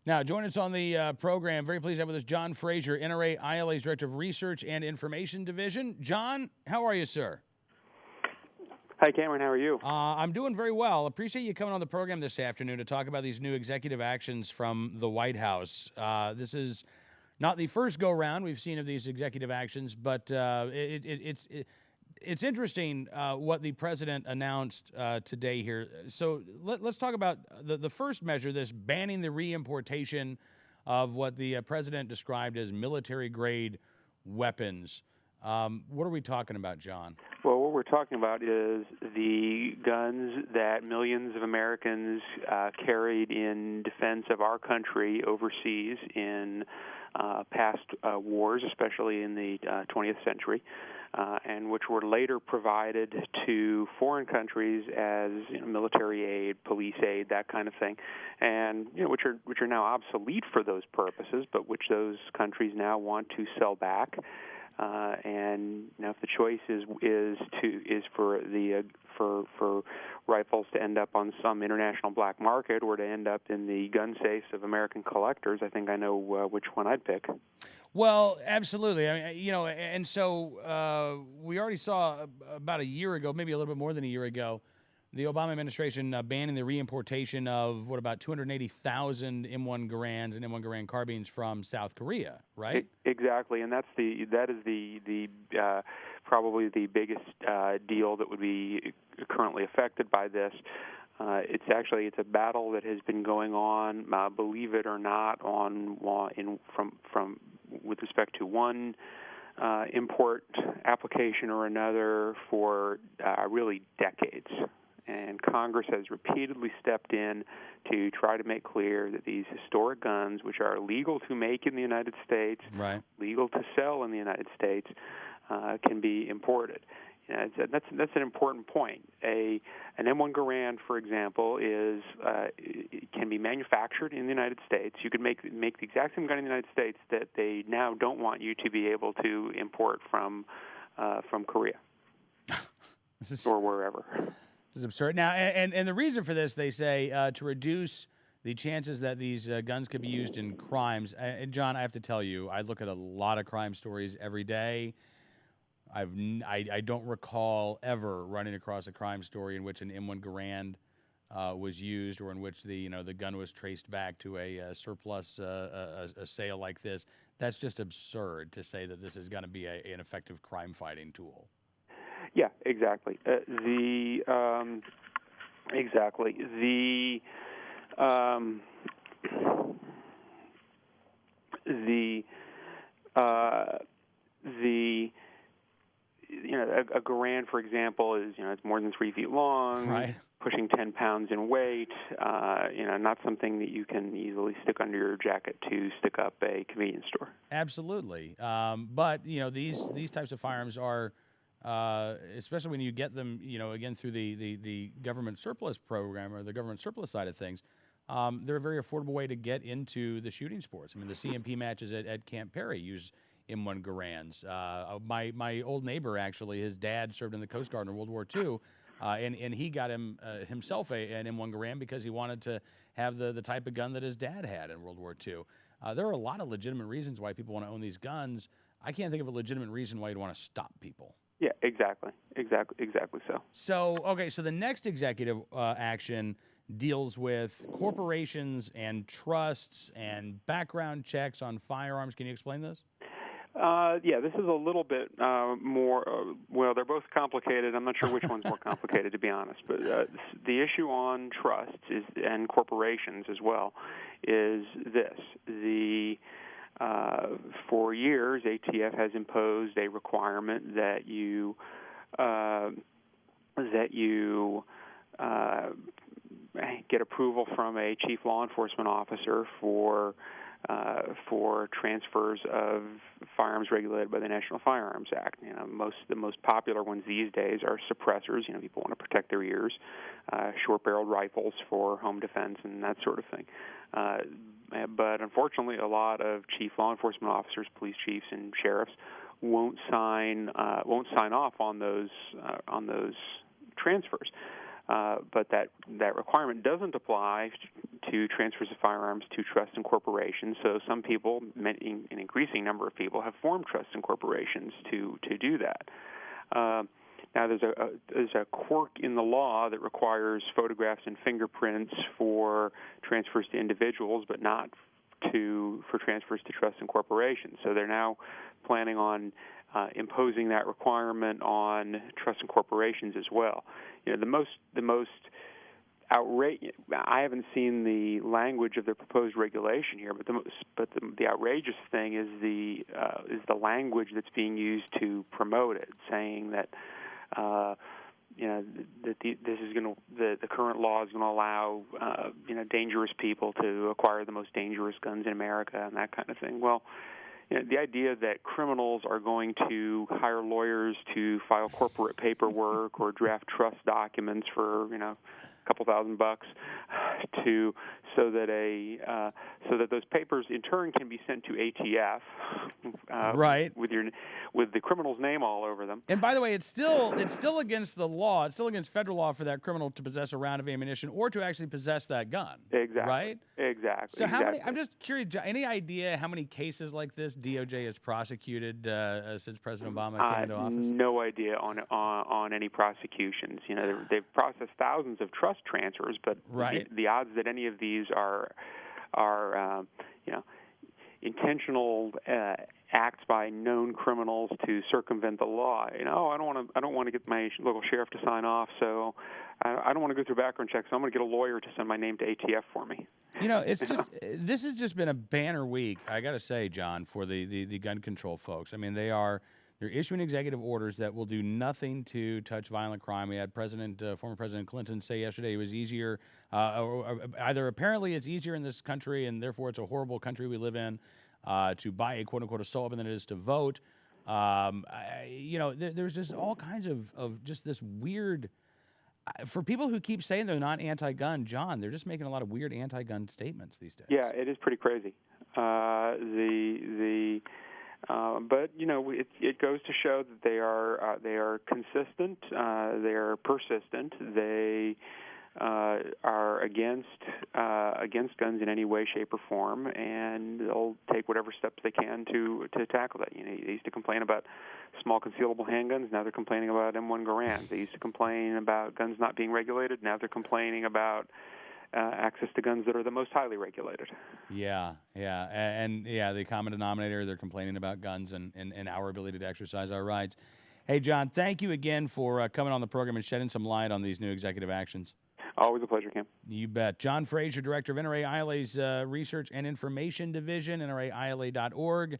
Now, join us on the program. Very pleased to have with us John Fraser, NRA ILA's Director of Research and Information Division. John, how are you, sir? Hi, Cameron. How are you? I'm doing very well. Appreciate you coming on the program this afternoon to talk about these new executive actions from the White House. This is not the first go-round we've seen of these executive actions, but it's interesting what the president announced today here. So let's talk about the first measure, this banning the reimportation of what the president described as military-grade weapons. What are we talking about, John? Well, what we're talking about is the guns that millions of Americans carried in defense of our country overseas in past wars, especially in the 20th century, and which were later provided to foreign countries as military aid, police aid, that kind of thing, and which are now obsolete for those purposes, but which those countries now want to sell back. And if the choice is for rifles to end up on some international black market or to end up in the gun safes of American collectors, I think I know which one I'd pick. Well, absolutely. I mean, and so we already saw about a year ago, maybe a little bit more than a year ago, the Obama administration banning the reimportation of about 280,000 M1 Garands and M1 Garand carbines from South Korea, right? Exactly, and that is the probably the biggest deal that would be currently affected by this. It's a battle that has been going on, believe it or not, from with respect to one import application or another for really decades. And Congress has repeatedly stepped in to try to make clear that these historic guns, which are legal to make in the United States, right, legal to sell in the United States, can be imported. That's an important point. An M1 Garand, for example, can be manufactured in the United States. You could make the exact same gun in the United States that they now don't want you to be able to import from Korea or wherever. This is absurd. Now, and the reason for this, they say, to reduce the chances that these guns could be used in crimes. And John, I have to tell you, I look at a lot of crime stories every day. I don't recall ever running across a crime story in which an M1 Garand was used, or in which the gun was traced back to a surplus a sale like this. That's just absurd to say that this is going to be an effective crime fighting tool. Yeah, exactly. A Garand, for example, is it's more than 3 feet long, right, pushing 10 pounds in weight. Not something that you can easily stick under your jacket to stick up a convenience store. Absolutely. But these types of firearms are, especially when you get them, again through the government surplus program or the government surplus side of things, they're a very affordable way to get into the shooting sports. I mean, the CMP matches at Camp Perry use M1 Garands. My old neighbor, actually, his dad served in the Coast Guard in World War II, and he got himself an M1 Garand because he wanted to have the type of gun that his dad had in World War II. There are a lot of legitimate reasons why people want to own these guns. I can't think of a legitimate reason why you'd want to stop people. Yeah, exactly so. So the next executive action deals with corporations and trusts and background checks on firearms. Can you explain this? Yeah, this is a little bit more, well, they're both complicated. I'm not sure which one's more complicated, to be honest. But the issue on trusts and corporations as well is this. For years, ATF has imposed a requirement that you get approval from a chief law enforcement officer for transfers of firearms regulated by the National Firearms Act. The most popular ones these days are suppressors. People want to protect their ears, short-barreled rifles for home defense and that sort of thing. But unfortunately, a lot of chief law enforcement officers, police chiefs, and sheriffs won't sign off on those transfers. but that requirement doesn't apply to transfers of firearms to trusts and corporations. So some people, an increasing number of people, have formed trusts and corporations to do that. Now, there's a quirk in the law that requires photographs and fingerprints for transfers to individuals, but not for transfers to trusts and corporations. So they're now planning on imposing that requirement on trusts and corporations as well. You know, the most outrageous. I haven't seen the language of the proposed regulation here, but the outrageous thing is the language that's being used to promote it, saying that the current law is going to allow dangerous people to acquire the most dangerous guns in America and that kind of thing. Well, the idea that criminals are going to hire lawyers to file corporate paperwork or draft trust documents for a couple $1,000 so that those papers in turn can be sent to ATF, right, with the criminal's name all over them. And by the way, it's still against the law. It's still against federal law for that criminal to possess a round of ammunition or to actually possess that gun. Exactly. Right? Exactly. So how many? I'm just curious. Any idea how many cases like this DOJ has prosecuted since President Obama came into office? No idea on any prosecutions. They've processed thousands of trust transfers, but the odds that any of these are intentional acts by known criminals to circumvent the law. I don't want to get my local sheriff to sign off, so I don't want to go through background checks. So I'm going to get a lawyer to send my name to ATF for me. It's just this has just been a banner week, I got to say, John, for the gun control folks. I mean, they're issuing executive orders that will do nothing to touch violent crime. We had former President Clinton say yesterday it was easier, or either apparently it's easier in this country and therefore it's a horrible country we live in, to buy a quote-unquote assault weapon than it is to vote. There's just all kinds of just this weird, for people who keep saying they're not anti-gun, John, they're just making a lot of weird anti-gun statements these days. Yeah, it is pretty crazy. But it goes to show that they are consistent, they are persistent, they are against guns in any way, shape, or form, and they'll take whatever steps they can to tackle that. They used to complain about small concealable handguns. Now they're complaining about M1 Garand. They used to complain about guns not being regulated. Now they're complaining about access to guns that are the most highly regulated. Yeah, and the common denominator, they're complaining about guns and our ability to exercise our rights. Hey, John, thank you again for coming on the program and shedding some light on these new executive actions. Always a pleasure, Cam. You bet. John Fraser, Director of NRA ILA's Research and Information Division, NRAILA.org.